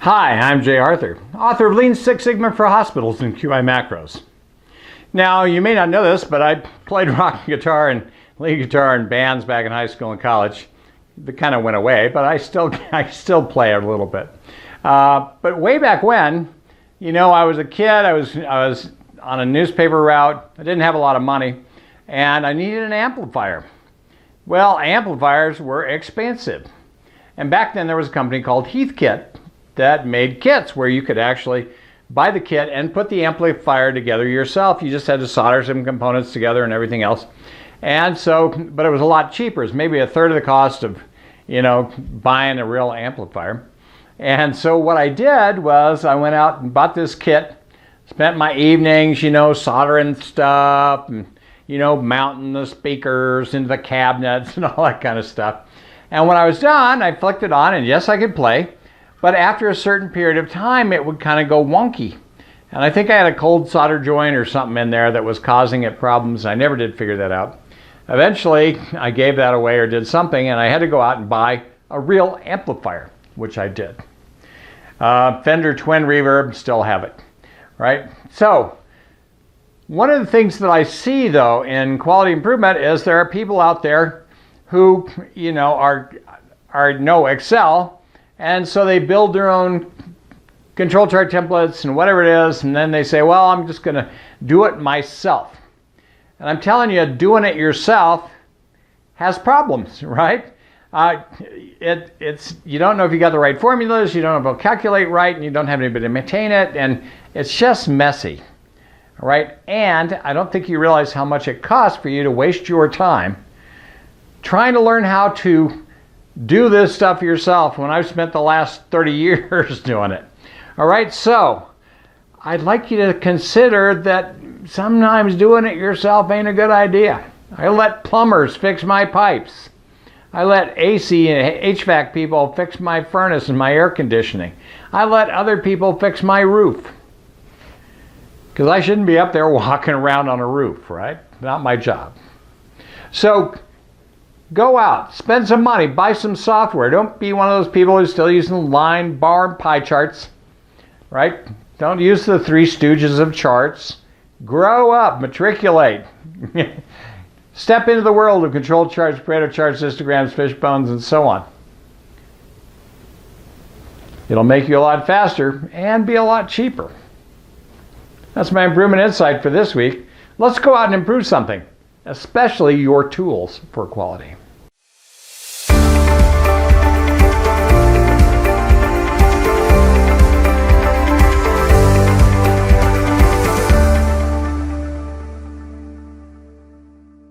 Hi, I'm Jay Arthur, author of Lean Six Sigma for Hospitals and QI Macros. Now, you may not know this, but I played rock guitar and lead guitar in bands back in high school and college. That kind of went away, but I still play a little bit. But way back when, I was a kid. I was on a newspaper route. I didn't have a lot of money, and I needed an amplifier. Well, amplifiers were expensive, and back then there was a company called Heathkit that made kits where you could actually buy the kit and put the amplifier together yourself. You just had to solder some components together and everything else. And so, but it was a lot cheaper. It's maybe a third of the cost of, buying a real amplifier. And so what I did was I went out and bought this kit, spent my evenings, soldering stuff and, mounting the speakers into the cabinets and all that kind of stuff. And when I was done, I flicked it on, and yes, I could play. But after a certain period of time, it would kind of go wonky. And I think I had a cold solder joint or something in there that was causing it problems. I never did figure that out. Eventually, I gave that away or did something, and I had to go out and buy a real amplifier, which I did. Fender Twin Reverb, still have it, right? So, one of the things that I see, though, in quality improvement is there are people out there who, know Excel, and so they build their own control chart templates and whatever it is, and then they say, well, I'm just going to do it myself. And I'm telling you, doing it yourself has problems, right? You don't know if you got the right formulas, you don't know if it'll calculate right, and you don't have anybody to maintain it, and it's just messy, right? And I don't think you realize how much it costs for you to waste your time trying to learn how to do this stuff yourself when I've spent the last 30 years doing it. All right, so I'd like you to consider that sometimes doing it yourself ain't a good idea. I let plumbers fix my pipes. I let AC and HVAC people fix my furnace and my air conditioning. I let other people fix my roof. Because I shouldn't be up there walking around on a roof, right? Not my job. So go out, spend some money, buy some software. Don't be one of those people who's still using line, bar, and pie charts, right? Don't use the Three Stooges of charts. Grow up, matriculate. Step into the world of control charts, Pareto charts, histograms, fishbones, and so on. It'll make you a lot faster and be a lot cheaper. That's my improvement insight for this week. Let's go out and improve something, especially your tools for quality.